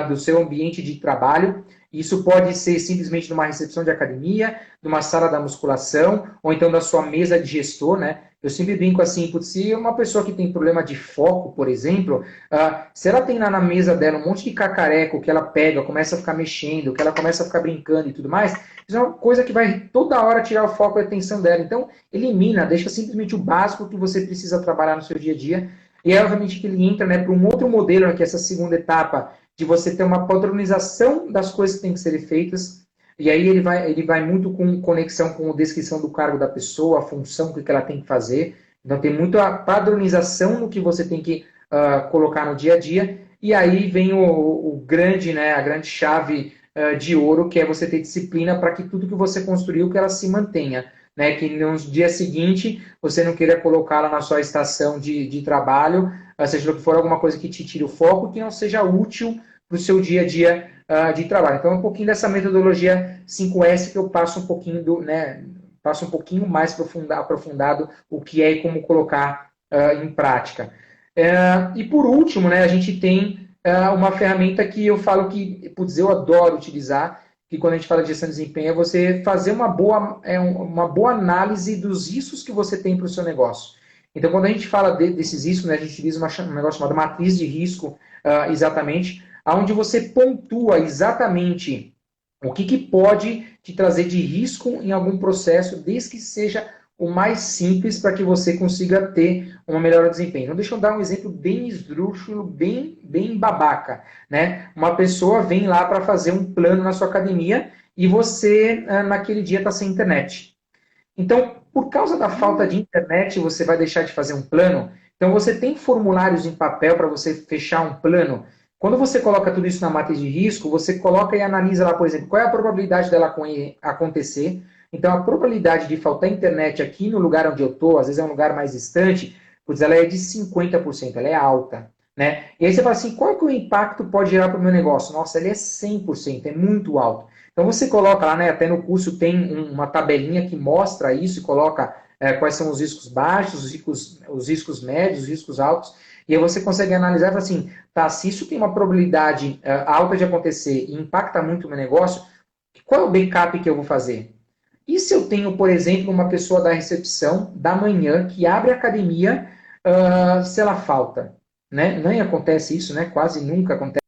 do seu ambiente de trabalho. Isso pode ser simplesmente numa recepção de academia, numa sala da musculação, ou então da sua mesa de gestor, né? Eu sempre brinco assim, putz, se uma pessoa que tem problema de foco, por exemplo, se ela tem lá na mesa dela um monte de cacareco que ela pega, começa a ficar mexendo, que ela começa a ficar brincando e tudo mais, isso é uma coisa que vai toda hora tirar o foco e a atenção dela. Então, elimina, deixa simplesmente o básico que você precisa trabalhar no seu dia a dia. E é obviamente que ele entra, né, para um outro modelo, né, que é essa segunda etapa, de você ter uma padronização das coisas que têm que ser feitas, e aí ele vai muito com conexão com a descrição do cargo da pessoa, a função que ela tem que fazer. Então tem muito a padronização no que você tem que colocar no dia a dia, e aí vem o grande, né, a grande chave de ouro, que é você ter disciplina para que tudo que você construiu, que ela se mantenha. Né, que no dia seguinte você não queira colocá-la na sua estação de trabalho, seja o que for, alguma coisa que te tire o foco, que não seja útil para o seu dia a dia de trabalho. Então, é um pouquinho dessa metodologia 5S que eu passo um pouquinho passo um pouquinho mais aprofundado o que é e como colocar em prática. E por último, né, a gente tem uma ferramenta que eu falo que, putz, eu adoro utilizar, que quando a gente fala de gestão de desempenho, é você fazer uma boa análise dos riscos que você tem para o seu negócio. Então, quando a gente fala desses riscos, né, a gente utiliza um negócio chamado matriz de risco, exatamente, onde você pontua exatamente o que pode te trazer de risco em algum processo, desde que seja o mais simples para que você consiga ter uma melhor desempenho. Então, deixa eu dar um exemplo bem esdrúxulo, bem babaca. Né? Uma pessoa vem lá para fazer um plano na sua academia e você, naquele dia, está sem internet. Então, por causa da falta de internet, você vai deixar de fazer um plano. Então, você tem formulários em papel para você fechar um plano. Quando você coloca tudo isso na matriz de risco, você coloca e analisa lá, por exemplo, qual é a probabilidade dela acontecer. Então, a probabilidade de faltar internet aqui no lugar onde eu estou, às vezes é um lugar mais distante, pois ela é de 50%, ela é alta. Né? E aí você fala assim, qual que o impacto pode gerar para o meu negócio? Nossa, ele é 100%, é muito alto. Então você coloca lá, né, até no curso tem uma tabelinha que mostra isso e coloca quais são os riscos baixos, os riscos médios, os riscos altos, e aí você consegue analisar e falar assim, tá, se isso tem uma probabilidade alta de acontecer e impacta muito o meu negócio, qual é o backup que eu vou fazer? E se eu tenho, por exemplo, uma pessoa da recepção da manhã que abre a academia, se ela falta? Né? Nem acontece isso, né? Quase nunca acontece.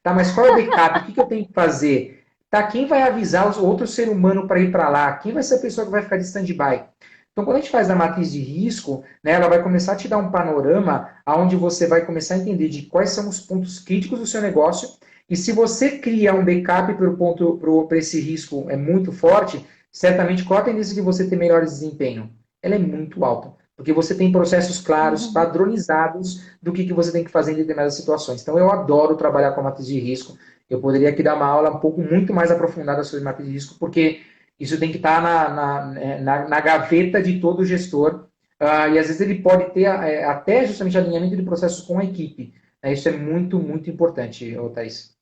Tá, mas qual é o backup? O que eu tenho que fazer? Tá, quem vai avisar os outro ser humano para ir para lá? Quem vai ser a pessoa que vai ficar de stand-by? Então, quando a gente faz a matriz de risco, né, ela vai começar a te dar um panorama onde você vai começar a entender de quais são os pontos críticos do seu negócio. E se você cria um backup para esse risco muito forte, certamente qual a tendência de você ter melhor desempenho? Ela é muito alta. Porque você tem processos claros, padronizados do que você tem que fazer em determinadas situações. Então, eu adoro trabalhar com a matriz de risco. Eu poderia aqui dar uma aula muito mais aprofundada sobre matriz de risco, porque isso tem que estar na gaveta de todo gestor. E às vezes ele pode ter até justamente alinhamento de processos com a equipe. Isso é muito, muito importante, Thaís.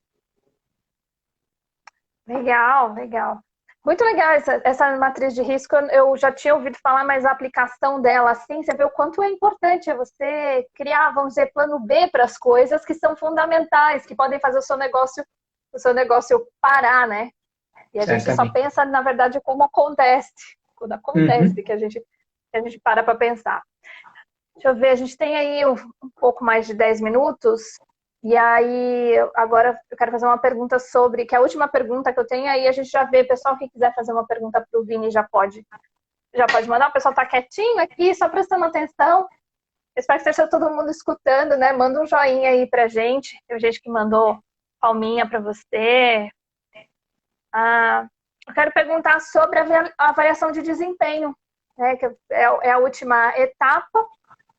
Legal, legal. Muito legal essa matriz de risco. Eu já tinha ouvido falar, mas a aplicação dela, assim, você vê o quanto é importante você criar, vamos dizer, plano B para as coisas que são fundamentais, que podem fazer o seu negócio parar, né? E a gente só pensa, na verdade, como acontece. Quando acontece que a gente para pensar. Deixa eu ver, a gente tem aí um pouco mais de 10 minutos. E aí, agora eu quero fazer uma pergunta sobre, que é a última pergunta que eu tenho, aí a gente já vê, pessoal que quiser fazer uma pergunta para o Vini já pode mandar, o pessoal está quietinho aqui, só prestando atenção. Espero que esteja todo mundo escutando, né? Manda um joinha aí pra gente. Tem gente que mandou palminha para você. Eu quero perguntar sobre a avaliação de desempenho, né? Que é a última etapa,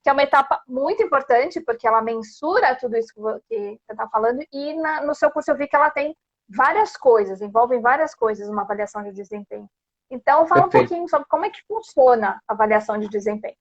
que é uma etapa muito importante, porque ela mensura tudo isso que você está falando, e no seu curso eu vi que ela tem várias coisas, envolvem várias coisas uma avaliação de desempenho. Então, fala um Perfeito. pouquinho sobre como é que funciona a avaliação de desempenho.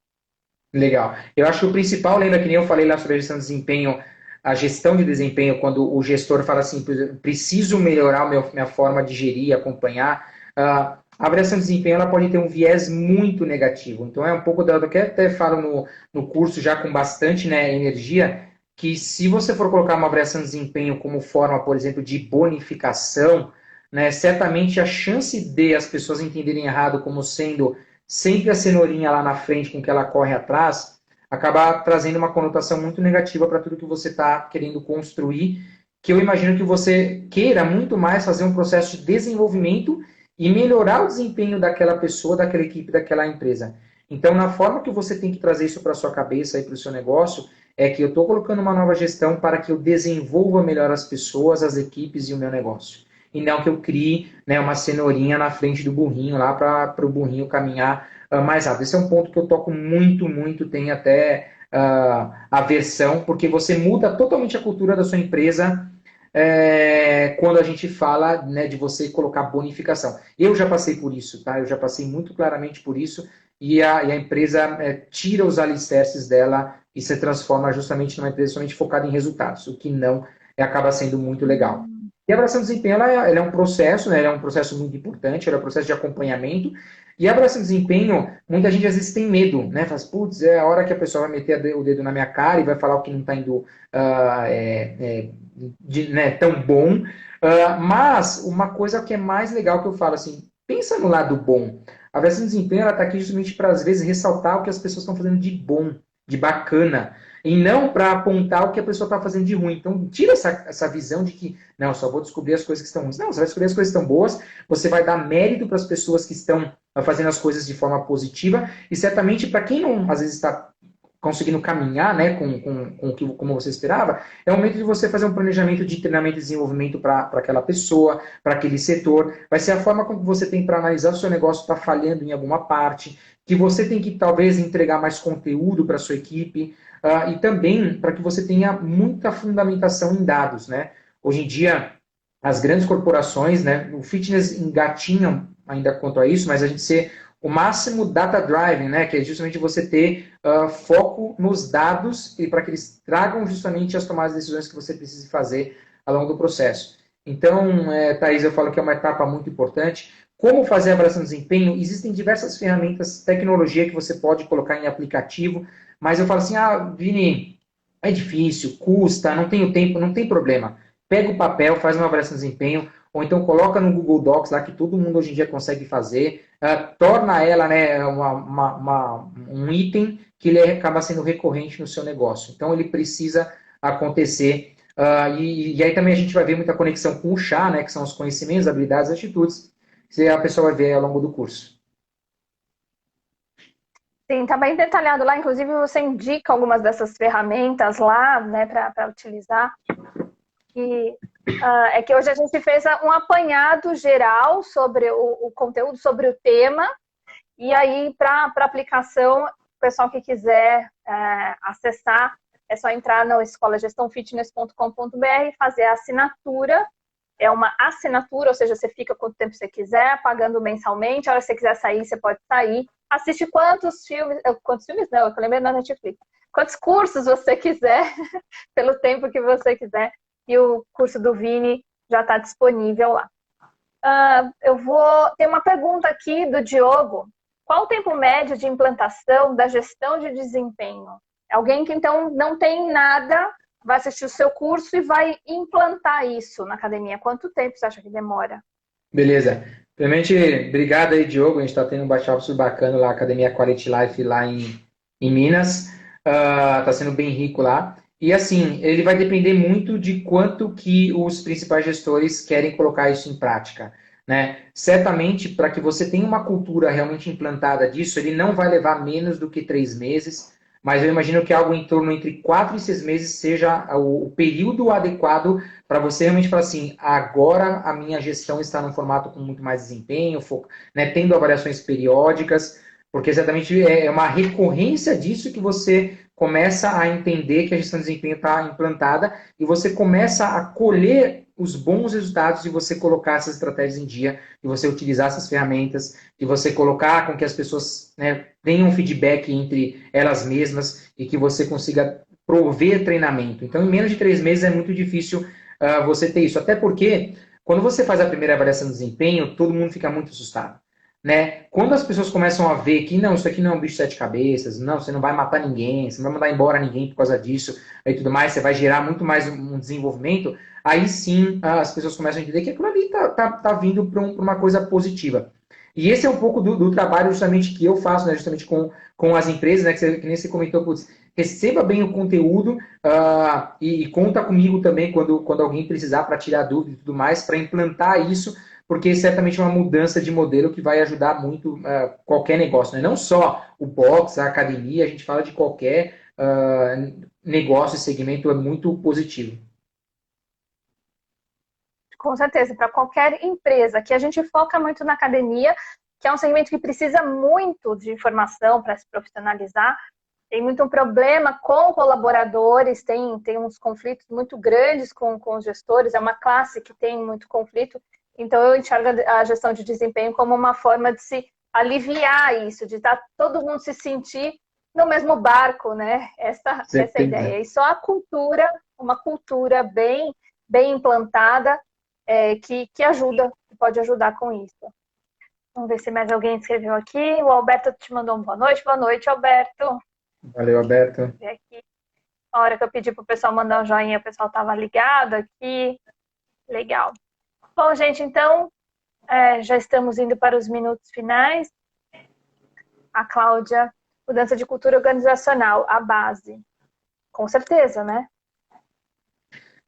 Legal. Eu acho que o principal, lembra que nem eu falei lá sobre a gestão de desempenho, a gestão de desempenho, quando o gestor fala assim, preciso melhorar minha forma de gerir, acompanhar, a avaliação de desempenho ela pode ter um viés muito negativo. Então é um pouco do que eu até falo no curso já com bastante, né, energia, que se você for colocar uma avaliação de desempenho como forma, por exemplo, de bonificação, né, certamente a chance de as pessoas entenderem errado como sendo sempre a cenourinha lá na frente com que ela corre atrás, acaba trazendo uma conotação muito negativa para tudo que você está querendo construir, que eu imagino que você queira muito mais fazer um processo de desenvolvimento e melhorar o desempenho daquela pessoa, daquela equipe, daquela empresa. Então, na forma que você tem que trazer isso para a sua cabeça e para o seu negócio, é que eu estou colocando uma nova gestão para que eu desenvolva melhor as pessoas, as equipes e o meu negócio. E não que eu crie, né, uma cenourinha na frente do burrinho lá para o burrinho caminhar mais rápido. Esse é um ponto que eu toco muito, muito, tem até aversão, porque você muda totalmente a cultura da sua empresa quando a gente fala, né, de você colocar bonificação. Eu já passei por isso, tá? Eu já passei muito claramente por isso, e a empresa tira os alicerces dela e se transforma justamente numa empresa somente focada em resultados, o que não acaba sendo muito legal. E a avaliação de desempenho ela é um processo, né? Ela é um processo muito importante, ela é um processo de acompanhamento. E a avaliação de desempenho, muita gente às vezes tem medo, né? Faz, putz, é a hora que a pessoa vai meter o dedo na minha cara e vai falar o que não está indo né, tão bom. Mas uma coisa que é mais legal que eu falo assim, pensa no lado bom. A avaliação de desempenho ela está aqui justamente para às vezes ressaltar o que as pessoas estão fazendo de bom, de bacana, e não para apontar o que a pessoa está fazendo de ruim. Então, tira essa visão de que, não, eu só vou descobrir as coisas que estão ruins. Não, você vai descobrir as coisas que estão boas, você vai dar mérito para as pessoas que estão fazendo as coisas de forma positiva, e certamente para quem não, às vezes, está conseguindo caminhar, né, como você esperava, é o momento de você fazer um planejamento de treinamento e desenvolvimento para aquela pessoa, para aquele setor. Vai ser a forma como você tem para analisar se o seu negócio está falhando em alguma parte, que você tem que talvez entregar mais conteúdo para a sua equipe, e também para que você tenha muita fundamentação em dados, né? Hoje em dia, as grandes corporações, né, o fitness engatinham ainda quanto a isso, mas a gente ser o máximo data-driven, né, que é justamente você ter foco nos dados e para que eles tragam justamente as tomadas de decisões que você precisa fazer ao longo do processo. Então, Thaís, eu falo que é uma etapa muito importante. Como fazer a avaliação de desempenho? Existem diversas ferramentas, tecnologia que você pode colocar em aplicativo, mas eu falo assim, Vini, é difícil, custa, não tenho tempo, não tem problema. Pega o papel, faz uma avaliação de desempenho, ou então coloca no Google Docs, lá que todo mundo hoje em dia consegue fazer, torna ela, né, um item que ele acaba sendo recorrente no seu negócio. Então, ele precisa acontecer. E aí também a gente vai ver muita conexão com o chá, né, que são os conhecimentos, habilidades, atitudes, que a pessoa vai ver ao longo do curso. Sim, tá bem detalhado lá. Inclusive, você indica algumas dessas ferramentas lá, né, para utilizar. E é que hoje a gente fez um apanhado geral sobre o conteúdo, sobre o tema. E aí, para aplicação, o pessoal que quiser acessar, é só entrar no escolagestãofitness.com.br e fazer a assinatura. É uma assinatura, ou seja, você fica quanto tempo você quiser, pagando mensalmente. A hora que você quiser sair, você pode sair. Assiste quantos filmes não, eu lembrei na Netflix. Quantos cursos você quiser, pelo tempo que você quiser. E o curso do Vini já está disponível lá. Tem uma pergunta aqui do Diogo. Qual o tempo médio de implantação da gestão de desempenho? Alguém que, então, não tem nada, vai assistir o seu curso e vai implantar isso na academia. Quanto tempo você acha que demora? Beleza. Primeiramente, obrigado aí, Diogo. A gente está tendo um bate-papo super bacana lá, Academia Quality Life lá em Minas. Está sendo bem rico lá. E assim, ele vai depender muito de quanto que os principais gestores querem colocar isso em prática, né? Certamente, para que você tenha uma cultura realmente implantada disso, ele não vai levar menos do que 3 meses. mas eu imagino que algo em torno entre 4 e 6 meses seja o período adequado para você realmente falar assim, agora a minha gestão está num formato com muito mais desempenho, né, tendo avaliações periódicas, porque exatamente é uma recorrência disso que você começa a entender que a gestão de desempenho está implantada e você começa a colher os bons resultados de você colocar essas estratégias em dia, de você utilizar essas ferramentas, de você colocar com que as pessoas, né, tenham um feedback entre elas mesmas e que você consiga prover treinamento. Então, em menos de 3 meses é muito difícil você ter isso. Até porque, quando você faz a primeira avaliação de desempenho, todo mundo fica muito assustado. Né? Quando as pessoas começam a ver que não, isso aqui não é um bicho de 7 cabeças, não, você não vai matar ninguém, você não vai mandar embora ninguém por causa disso e tudo mais, você vai gerar muito mais um desenvolvimento, aí sim as pessoas começam a entender que aquilo ali tá vindo para uma coisa positiva. E esse é um pouco do trabalho justamente que eu faço, né, justamente com as empresas, né, que nem você comentou, putz, receba bem o conteúdo e conta comigo também quando alguém precisar para tirar dúvida e tudo mais, para implantar isso, porque certamente é uma mudança de modelo que vai ajudar muito qualquer negócio, né? Não só o box, a academia, a gente fala de qualquer negócio e segmento é muito positivo. Com certeza, para qualquer empresa, que a gente foca muito na academia, que é um segmento que precisa muito de informação para se profissionalizar, tem muito um problema com colaboradores, tem uns conflitos muito grandes com os gestores, é uma classe que tem muito conflito, então eu enxergo a gestão de desempenho como uma forma de se aliviar isso, de estar todo mundo se sentir no mesmo barco, né? Essa é a ideia. E só a cultura, uma cultura bem implantada, que ajuda, que pode ajudar com isso. Vamos ver se mais alguém escreveu aqui. O Alberto te mandou uma boa noite. Boa noite, Alberto. Valeu, Alberto. Aqui, a hora que eu pedi para o pessoal mandar um joinha, o pessoal estava ligado aqui. Legal. Bom, gente, então, já estamos indo para os minutos finais. A Cláudia, mudança de cultura organizacional, a base. Com certeza, né?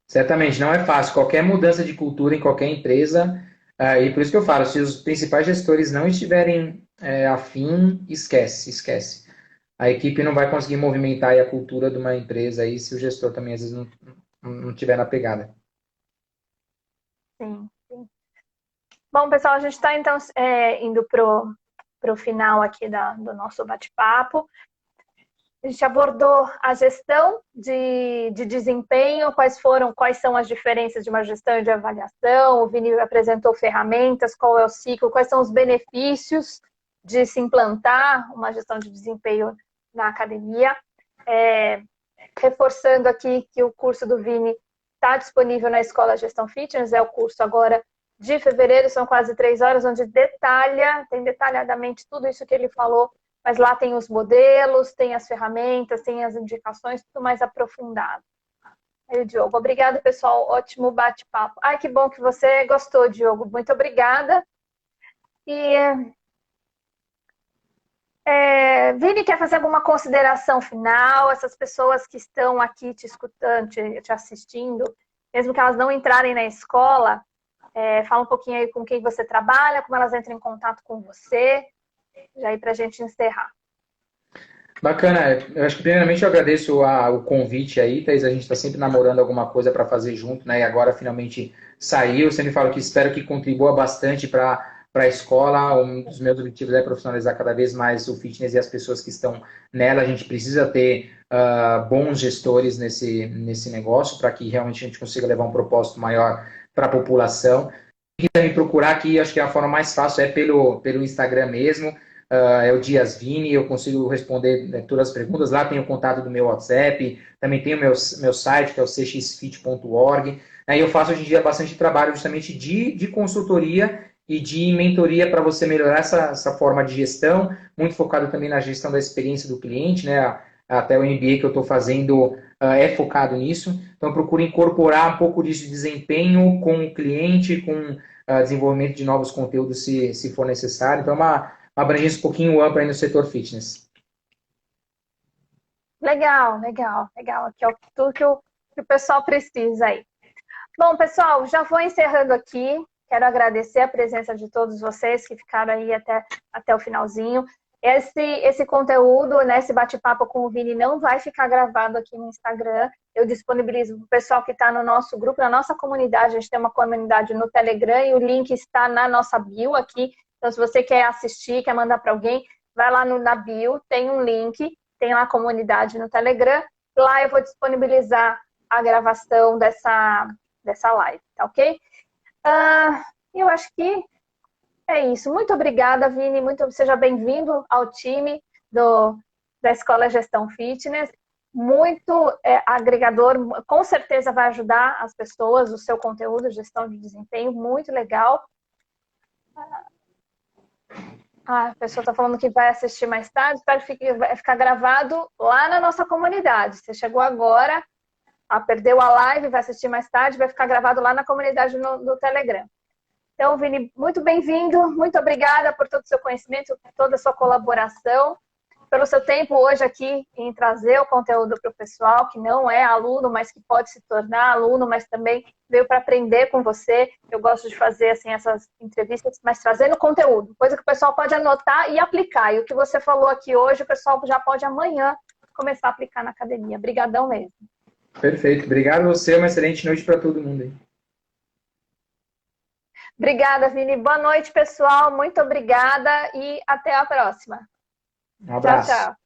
Certamente, não é fácil. Qualquer mudança de cultura em qualquer empresa, e por isso que eu falo, se os principais gestores não estiverem afim, esquece. A equipe não vai conseguir movimentar aí a cultura de uma empresa aí se o gestor também às vezes não tiver na pegada. Sim. Bom, pessoal, a gente está então indo para o final aqui do nosso bate-papo. A gente abordou a gestão de desempenho, quais são as diferenças de uma gestão e de avaliação, o Vini apresentou ferramentas, qual é o ciclo, quais são os benefícios de se implantar uma gestão de desempenho na academia. Reforçando aqui que o curso do Vini está disponível na Escola Gestão Fitness, é o curso agora de fevereiro, são quase 3 horas, onde tem detalhadamente tudo isso que ele falou, mas lá tem os modelos, tem as ferramentas, tem as indicações, tudo mais aprofundado. Aí, Diogo, obrigada, pessoal, ótimo bate-papo. Ai, que bom que você gostou, Diogo, muito obrigada. E Vini, quer fazer alguma consideração final? Essas pessoas que estão aqui te escutando, te assistindo, mesmo que elas não entrarem na escola, fala um pouquinho aí com quem você trabalha, como elas entram em contato com você, já aí para a gente encerrar. Bacana, eu acho que primeiramente eu agradeço o convite aí, Thaís, a gente está sempre namorando alguma coisa para fazer junto, né, e agora finalmente saiu, eu sempre falo que espero que contribua bastante para a escola, um dos meus objetivos é profissionalizar cada vez mais o fitness e as pessoas que estão nela, a gente precisa ter bons gestores nesse negócio, para que realmente a gente consiga levar um propósito maior para a população. Quem quiser me procurar aqui, acho que a forma mais fácil é pelo Instagram mesmo, é o Dias Vini, eu consigo responder todas as perguntas. Lá tem o contato do meu WhatsApp, também tem o meu site, que é o cxfit.org. Aí eu faço hoje em dia bastante trabalho justamente de consultoria e de mentoria para você melhorar essa forma de gestão, muito focado também na gestão da experiência do cliente, né? Até o MBA que eu estou fazendo é focado nisso. Então, eu procuro incorporar um pouco disso de desempenho com o cliente, com desenvolvimento de novos conteúdos, se for necessário. Então, é uma abrangência um pouquinho ampla aí no setor fitness. Legal. Aqui é tudo que o pessoal precisa aí. Bom, pessoal, já vou encerrando aqui. Quero agradecer a presença de todos vocês que ficaram aí até o finalzinho. Esse conteúdo, né, esse bate-papo com o Vini não vai ficar gravado aqui no Instagram. Eu disponibilizo para o pessoal que está no nosso grupo, na nossa comunidade. A gente tem uma comunidade no Telegram e o link está na nossa bio aqui. Então, se você quer assistir, quer mandar para alguém, vai lá na bio, tem um link, tem lá a comunidade no Telegram. Lá eu vou disponibilizar a gravação dessa live, tá ok? Eu acho que é isso. Muito obrigada, Vini. Seja bem-vindo ao time da Escola Gestão Fitness. Muito agregador, com certeza vai ajudar as pessoas, o seu conteúdo, gestão de desempenho, muito legal. A pessoa está falando que vai assistir mais tarde, espero que vai ficar gravado lá na nossa comunidade. Você chegou agora, perdeu a live, vai assistir mais tarde, vai ficar gravado lá na comunidade no Telegram. Então, Vini, muito bem-vindo, muito obrigada por todo o seu conhecimento, por toda a sua colaboração, pelo seu tempo hoje aqui em trazer o conteúdo para o pessoal que não é aluno, mas que pode se tornar aluno, mas também veio para aprender com você. Eu gosto de fazer assim, essas entrevistas, mas trazendo conteúdo, coisa que o pessoal pode anotar e aplicar. E o que você falou aqui hoje, o pessoal já pode amanhã começar a aplicar na academia. Obrigadão mesmo. Perfeito. Obrigado a você. Uma excelente noite para todo mundo aí. Obrigada, Vini. Boa noite, pessoal. Muito obrigada e até a próxima. Um abraço. Tchau, tchau.